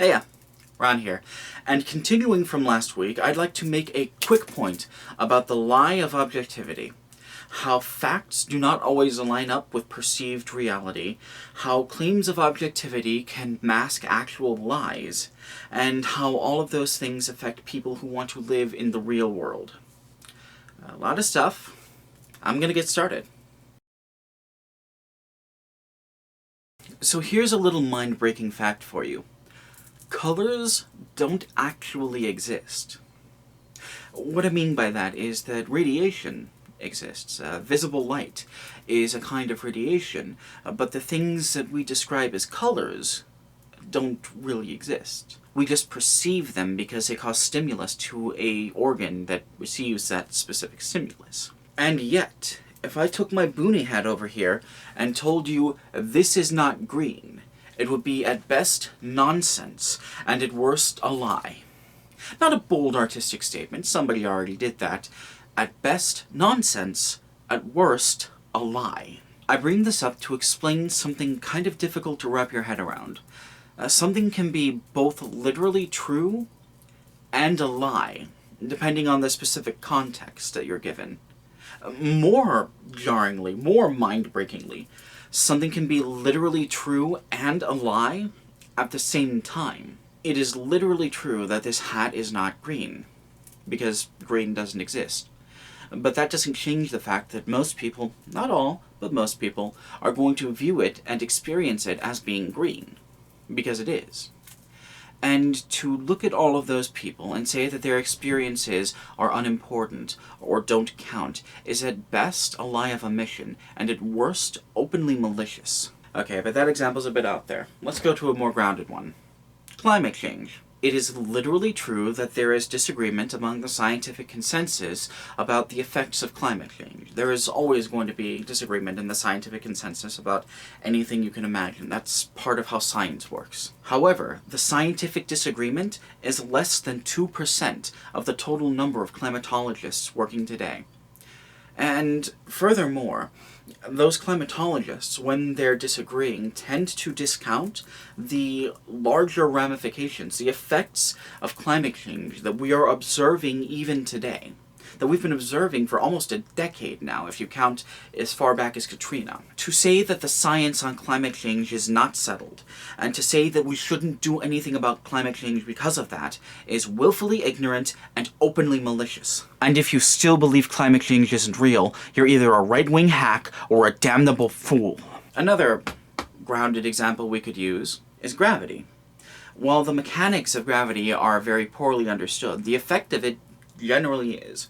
Hey, Ron here. And continuing from last week, I'd like to make a quick point about the lie of objectivity. How facts do not always line up with perceived reality, how claims of objectivity can mask actual lies, and how all of those things affect people who want to live in the real world. A lot of stuff. I'm gonna get started. So here's a little mind-breaking fact for you. Colors don't actually exist. What I mean by that is that radiation exists. Visible light is a kind of radiation, but the things that we describe as colors don't really exist. We just perceive them because they cause stimulus to an organ that receives that specific stimulus. And yet, if I took my boonie hat over here and told you this is not green, it would be at best nonsense, and at worst a lie. Not a bold artistic statement, somebody already did that. At best nonsense, at worst a lie. I bring this up to explain something kind of difficult to wrap your head around. Something can be both literally true and a lie, depending on the specific context that you're given. More jarringly, more mind-breakingly, something can be literally true and a lie at the same time. It is literally true that this hat is not green, because green doesn't exist. But that doesn't change the fact that most people, not all, but most people, are going to view it and experience it as being green, because it is. And to look at all of those people and say that their experiences are unimportant or don't count is at best a lie of omission, and at worst openly malicious. Okay, but that example's a bit out there. Let's go to a more grounded one. Climate change. It is literally true that there is disagreement among the scientific consensus about the effects of climate change. There is always going to be disagreement in the scientific consensus about anything you can imagine. That's part of how science works. However, the scientific disagreement is less than 2% of the total number of climatologists working today. And furthermore, those climatologists, when they're disagreeing, tend to discount the larger ramifications, the effects of climate change that we are observing even today, that we've been observing for almost a decade now, if you count as far back as Katrina. To say that the science on climate change is not settled, and to say that we shouldn't do anything about climate change because of that, is willfully ignorant and openly malicious. And if you still believe climate change isn't real, you're either a right-wing hack or a damnable fool. Another grounded example we could use is gravity. While the mechanics of gravity are very poorly understood, the effect of it generally is.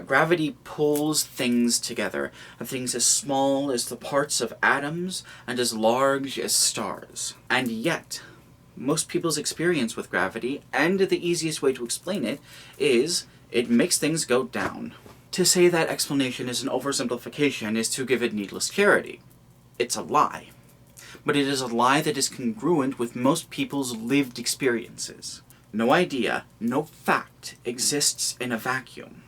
Gravity pulls things together, things as small as the parts of atoms and as large as stars. And yet, most people's experience with gravity, and the easiest way to explain it, is it makes things go down. To say that explanation is an oversimplification is to give it needless charity. It's a lie. But it is a lie that is congruent with most people's lived experiences. No idea, no fact exists in a vacuum.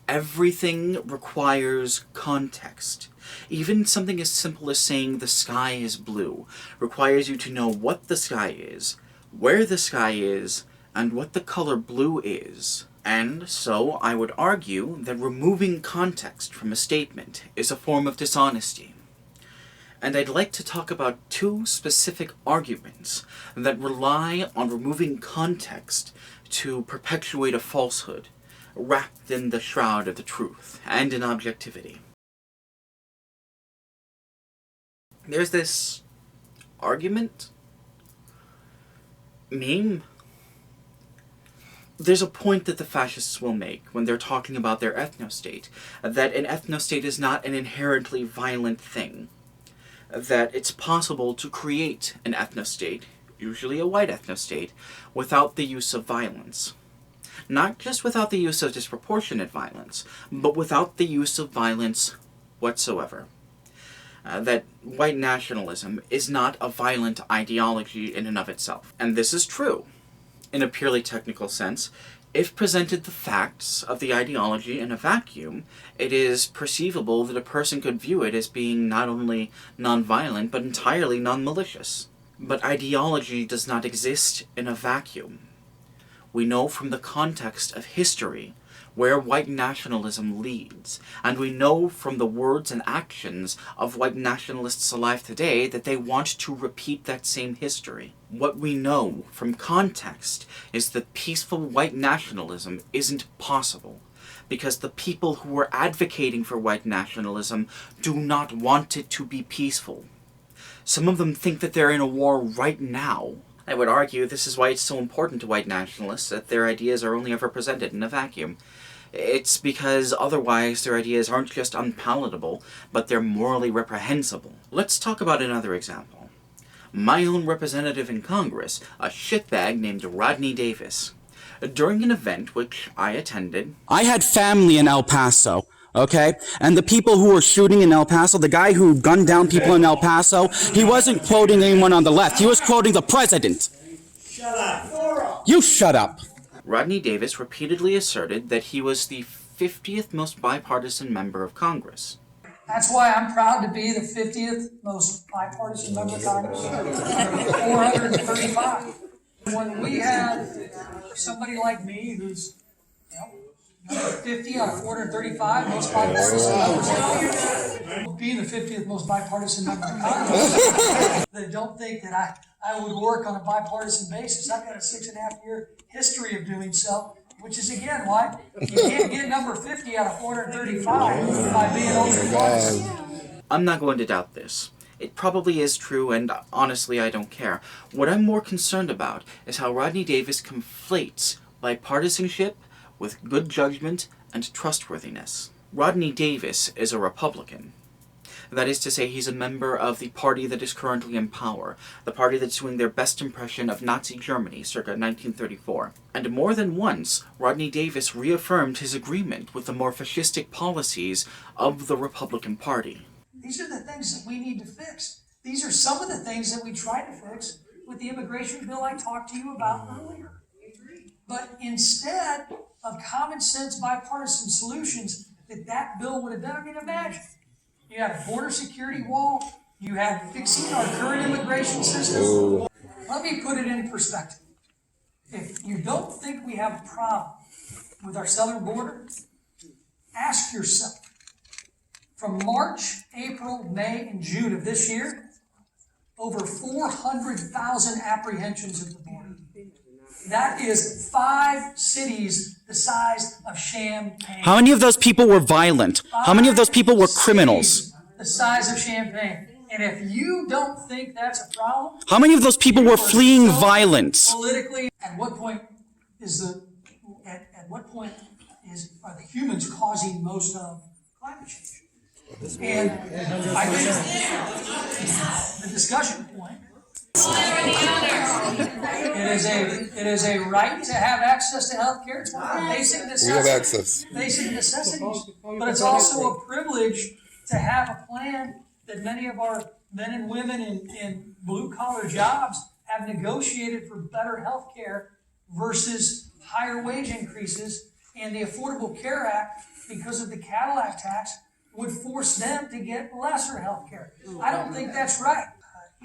Everything requires context. Even something as simple as saying the sky is blue requires you to know what the sky is, where the sky is, and what the color blue is. And so I would argue that removing context from a statement is a form of dishonesty. And I'd like to talk about two specific arguments that rely on removing context to perpetuate a falsehood, wrapped in the shroud of the truth, and in objectivity. There's this argument? Meme? There's a point that the fascists will make when they're talking about their ethnostate, that an ethnostate is not an inherently violent thing. That it's possible to create an ethnostate, usually a white ethnostate, without the use of violence. Not just without the use of disproportionate violence, but without the use of violence whatsoever. That white nationalism is not a violent ideology in and of itself. And this is true, in a purely technical sense. If presented the facts of the ideology in a vacuum, it is perceivable that a person could view it as being not only non-violent, but entirely non-malicious. But ideology does not exist in a vacuum. We know from the context of history where white nationalism leads, and we know from the words and actions of white nationalists alive today that they want to repeat that same history. What we know from context is that peaceful white nationalism isn't possible, because the people who are advocating for white nationalism do not want it to be peaceful. Some of them think that they're in a war right now. I would argue this is why it's so important to white nationalists that their ideas are only ever presented in a vacuum. It's because otherwise their ideas aren't just unpalatable, but they're morally reprehensible. Let's talk about another example. My own representative in Congress, a shitbag named Rodney Davis. During an event which I attended, I had family in El Paso, okay? And the people who were shooting in El Paso, the guy who gunned down people in El Paso, he wasn't quoting anyone on the left. He was quoting the president. Shut up. You shut up. Rodney Davis repeatedly asserted that he was the 50th most bipartisan member of Congress. That's why I'm proud to be the 50th most bipartisan member of Congress. 435. When we have somebody like me who's, number 50 out of 435 most bipartisan members, being the 50th most bipartisan member of Congress, they don't think that I would work on a bipartisan basis. I've got a 6.5-year history of doing so, which is again why you can't get number 50 out of 435 by being overpartisan. I'm not going to doubt this. It probably is true, and honestly I don't care. What I'm more concerned about is how Rodney Davis conflates bipartisanship with good judgment and trustworthiness. Rodney Davis is a Republican. That is to say, he's a member of the party that is currently in power, the party that's doing their best impression of Nazi Germany circa 1934. And more than once, Rodney Davis reaffirmed his agreement with the more fascistic policies of the Republican Party. These are the things that we need to fix. These are some of the things that we tried to fix with the immigration bill I talked to you about earlier. But instead of common sense bipartisan solutions that bill would have done, I mean, imagine. You had a border security wall, you had fixing our current immigration system. Let me put it in perspective. If you don't think we have a problem with our southern border, ask yourself, from March, April, May, and June of this year, over 400,000 apprehensions at the border. That is 5 cities the size of Champaign. How many of those people were violent? How many of those people were criminals? The size of Champaign. And if you don't think that's a problem, How many of those people were fleeing violence? politically, at what point are the humans causing most of climate change? And I think the discussion point, it is a right to have access to health care. It's one of the basic necessities. We have access. Basic necessities. But it's also a privilege to have a plan that many of our men and women in blue-collar jobs have negotiated for better health care versus higher wage increases. And the Affordable Care Act, because of the Cadillac tax, would force them to get lesser health care. I don't think that's right.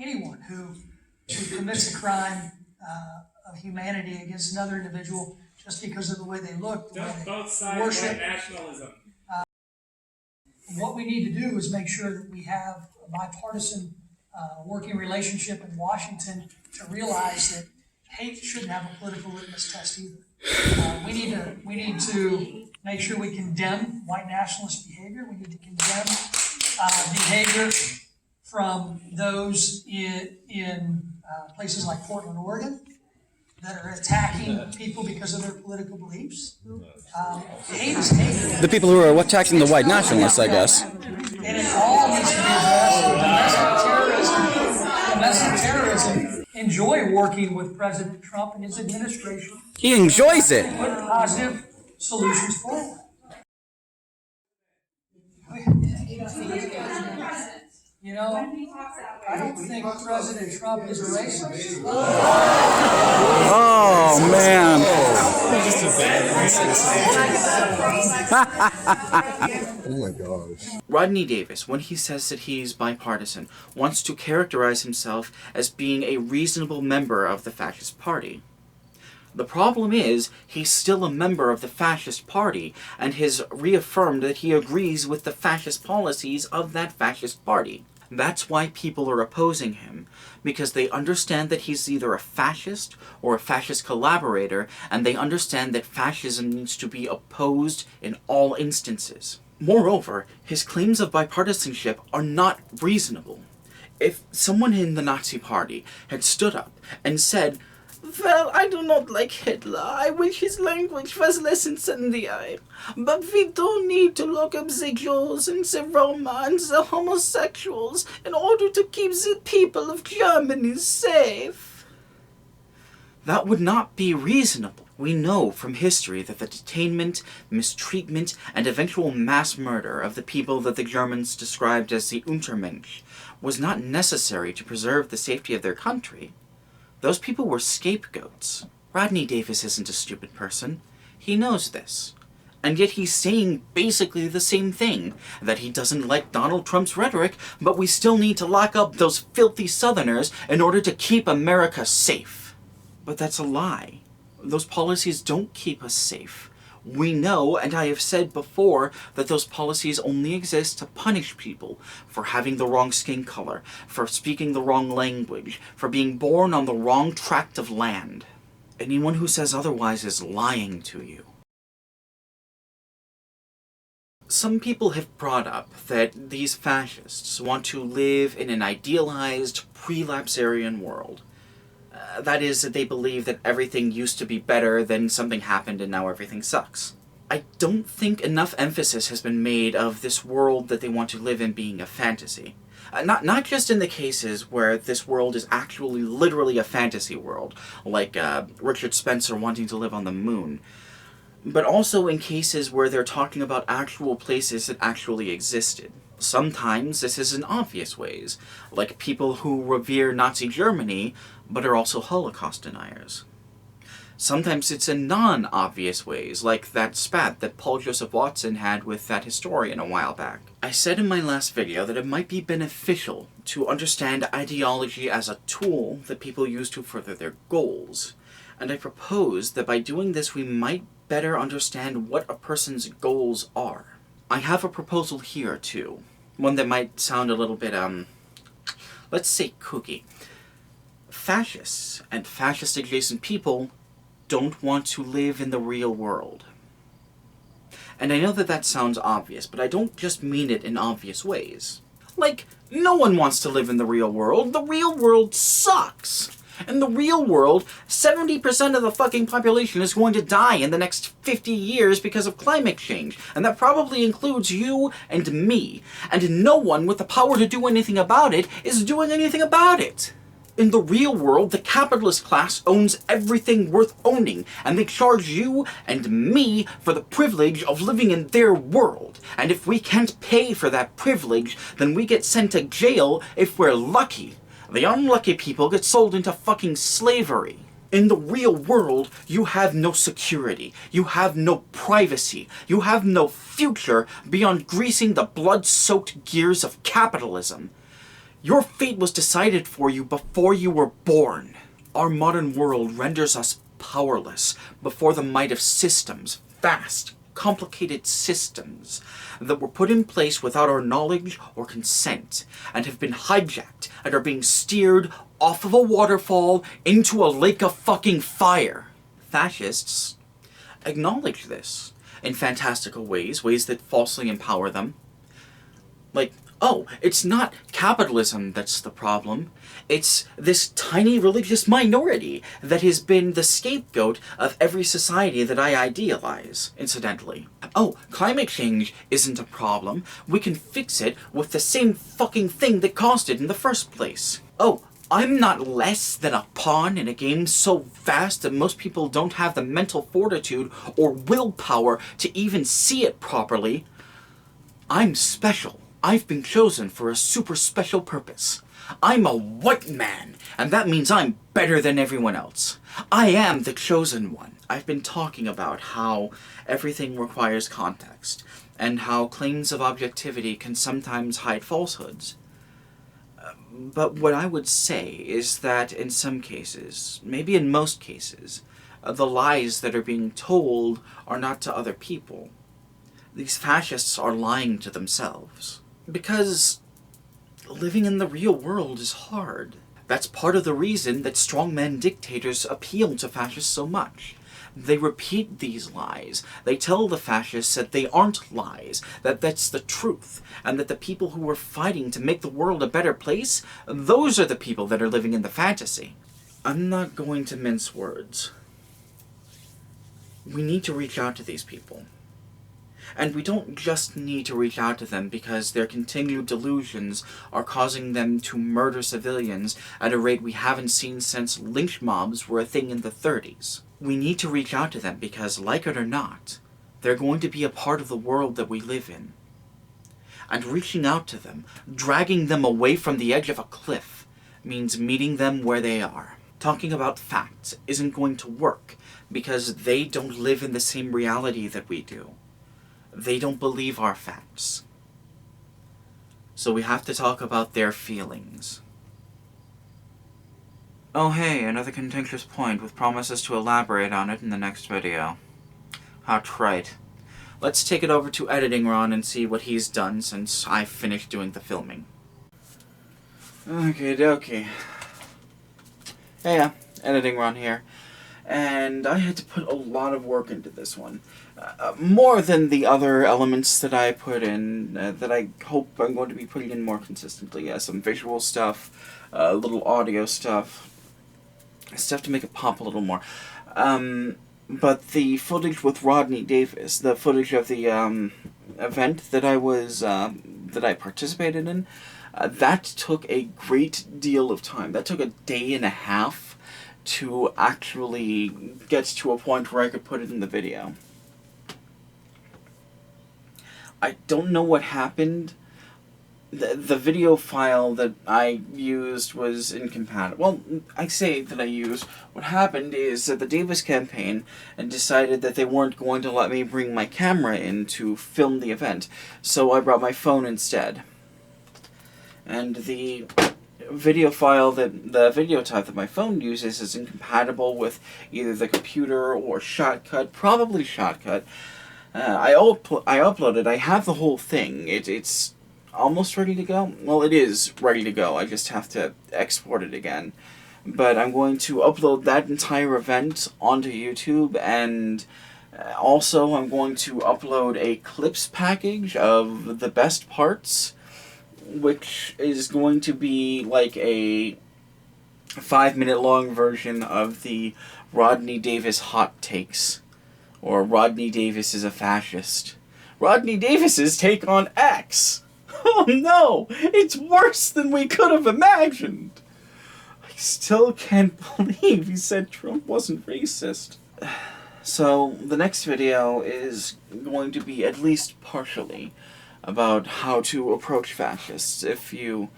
Anyone who commits a crime of humanity against another individual just because of the way they look, the way they worship. Nationalism. What we need to do is make sure that we have a bipartisan working relationship in Washington to realize that hate shouldn't have a political litmus test either. We need to make sure we condemn white nationalist behavior. We need to condemn behavior from those in places like Portland, Oregon, that are attacking people because of their political beliefs. Hate is hate. The people who are attacking the white nationalists, I guess. And it all needs to be addressed. Domestic terrorism. Enjoy working with President Trump and his administration. He enjoys it. Put positive solutions forward. You know, I don't think President Trump is a racist. Oh, man. Oh my gosh. Rodney Davis, when he says that he's bipartisan, wants to characterize himself as being a reasonable member of the fascist party. The problem is, he's still a member of the fascist party, and has reaffirmed that he agrees with the fascist policies of that fascist party. That's why people are opposing him, because they understand that he's either a fascist or a fascist collaborator, and they understand that fascism needs to be opposed in all instances. Moreover, his claims of bipartisanship are not reasonable. If someone in the Nazi Party had stood up and said, "Well, I do not like Hitler. I wish his language was less incendiary. But we do need to lock up the Jews and the Roma and the homosexuals in order to keep the people of Germany safe." That would not be reasonable. We know from history that the detainment, mistreatment, and eventual mass murder of the people that the Germans described as the Untermensch was not necessary to preserve the safety of their country. Those people were scapegoats. Rodney Davis isn't a stupid person. He knows this. And yet he's saying basically the same thing, that he doesn't like Donald Trump's rhetoric, but we still need to lock up those filthy Southerners in order to keep America safe. But that's a lie. Those policies don't keep us safe. We know, and I have said before, that those policies only exist to punish people for having the wrong skin color, for speaking the wrong language, for being born on the wrong tract of land. Anyone who says otherwise is lying to you. Some people have brought up that these fascists want to live in an idealized, pre-lapsarian world. That is, that they believe that everything used to be better, then something happened and now everything sucks. I don't think enough emphasis has been made of this world that they want to live in being a fantasy. Not just in the cases where this world is actually literally a fantasy world, like Richard Spencer wanting to live on the moon, but also in cases where they're talking about actual places that actually existed. Sometimes this is in obvious ways, like people who revere Nazi Germany, but are also Holocaust deniers. Sometimes it's in non-obvious ways, like that spat that Paul Joseph Watson had with that historian a while back. I said in my last video that it might be beneficial to understand ideology as a tool that people use to further their goals, and I propose that by doing this we might better understand what a person's goals are. I have a proposal here, too. One that might sound a little bit, let's say kooky. Fascists and fascist-adjacent people don't want to live in the real world. And I know that that sounds obvious, but I don't just mean it in obvious ways. Like, no one wants to live in the real world. The real world sucks! In the real world, 70% of the fucking population is going to die in the next 50 years because of climate change, and that probably includes you and me, and no one with the power to do anything about it is doing anything about it. In the real world, the capitalist class owns everything worth owning, and they charge you and me for the privilege of living in their world, and if we can't pay for that privilege, then we get sent to jail if we're lucky. The unlucky people get sold into fucking slavery. In the real world, you have no security, you have no privacy, you have no future beyond greasing the blood-soaked gears of capitalism. Your fate was decided for you before you were born. Our modern world renders us powerless before the might of systems, vast, complicated systems that were put in place without our knowledge or consent, and have been hijacked and are being steered off of a waterfall into a lake of fucking fire. Fascists acknowledge this in fantastical ways, ways that falsely empower them. Like, oh, it's not capitalism that's the problem. It's this tiny religious minority that has been the scapegoat of every society that I idealize, incidentally. Oh, climate change isn't a problem. We can fix it with the same fucking thing that caused it in the first place. Oh, I'm not less than a pawn in a game so vast that most people don't have the mental fortitude or willpower to even see it properly. I'm special. I've been chosen for a super special purpose. I'm a white man, and that means I'm better than everyone else. I am the chosen one. I've been talking about how everything requires context, and how claims of objectivity can sometimes hide falsehoods. But what I would say is that in some cases, maybe in most cases, the lies that are being told are not to other people. These fascists are lying to themselves. Because living in the real world is hard. That's part of the reason that strongman dictators appeal to fascists so much. They repeat these lies. They tell the fascists that they aren't lies, that that's the truth, and that the people who are fighting to make the world a better place, those are the people that are living in the fantasy. I'm not going to mince words. We need to reach out to these people. And we don't just need to reach out to them because their continued delusions are causing them to murder civilians at a rate we haven't seen since lynch mobs were a thing in the 30s. We need to reach out to them because, like it or not, they're going to be a part of the world that we live in. And reaching out to them, dragging them away from the edge of a cliff, means meeting them where they are. Talking about facts isn't going to work because they don't live in the same reality that we do. They don't believe our facts. So we have to talk about their feelings. Oh hey, another contentious point with promises to elaborate on it in the next video. How trite. Let's take it over to editing Ron and see what he's done since I finished doing the filming. Okay, dokie. Hey, yeah, editing Ron here. And I had to put a lot of work into this one. More than the other elements that I put in, that I hope I'm going to be putting in more consistently. Yeah, some visual stuff, little audio stuff to make it pop a little more. But the footage with Rodney Davis, the footage of the event that I participated in, that took a great deal of time. That took a day and a half to actually get to a point where I could put it in the video. I don't know what happened. The video file that I used was incompatible. Well, I say that I used. What happened is that the Davis campaign decided that they weren't going to let me bring my camera in to film the event, so I brought my phone instead. And the video file the video type that my phone uses is incompatible with either the computer or Shotcut, probably Shotcut. I uploaded. I have the whole thing. It's almost ready to go. Well, it is ready to go. I just have to export it again. But I'm going to upload that entire event onto YouTube, and also I'm going to upload a clips package of the best parts, which is going to be like a 5-minute long version of the Rodney Davis hot takes. Or Rodney Davis is a fascist. Rodney Davis's take on X! Oh no! It's worse than we could have imagined! I still can't believe he said Trump wasn't racist. So, the next video is going to be at least partially about how to approach fascists if you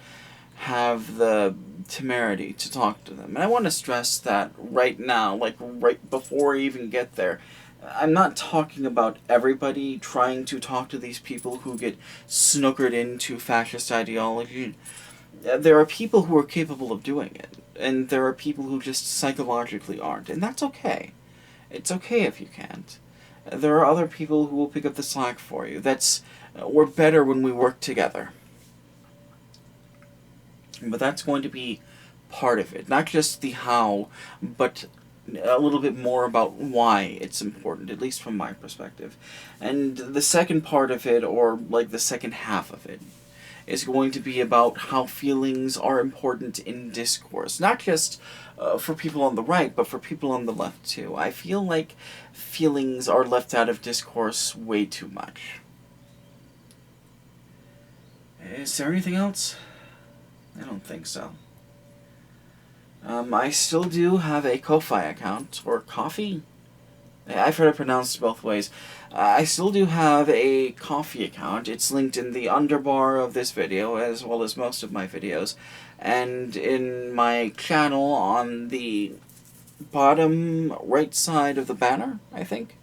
have the temerity to talk to them. And I want to stress that right now, like right before I even get there, I'm not talking about everybody trying to talk to these people who get snookered into fascist ideology. There are people who are capable of doing it, and there are people who just psychologically aren't, and that's okay. It's okay if you can't. There are other people who will pick up the slack for you. We're better when we work together. But that's going to be part of it. Not just the how, but a little bit more about why it's important, at least from my perspective. And the second part of it, or like the second half of it, is going to be about how feelings are important in discourse. Not just for people on the right, but for people on the left too. I feel like feelings are left out of discourse way too much. Is there anything else? I don't think so. I still do have a Ko-Fi account, or Coffee? I've heard it pronounced both ways. I still do have a Coffee account. It's linked in the underbar of this video, as well as most of my videos. And in my channel on the bottom right side of the banner, I think.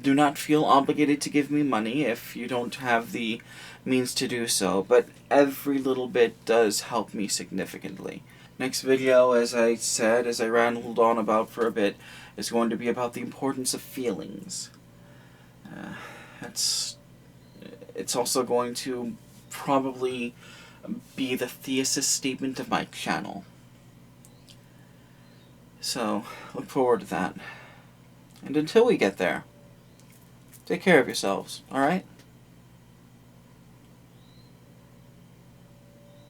Do not feel obligated to give me money if you don't have the means to do so, but every little bit does help me significantly. Next video, as I said, as I rambled on about for a bit, is going to be about the importance of feelings. It's also going to probably be the thesis statement of my channel. So, look forward to that. And until we get there, take care of yourselves, alright?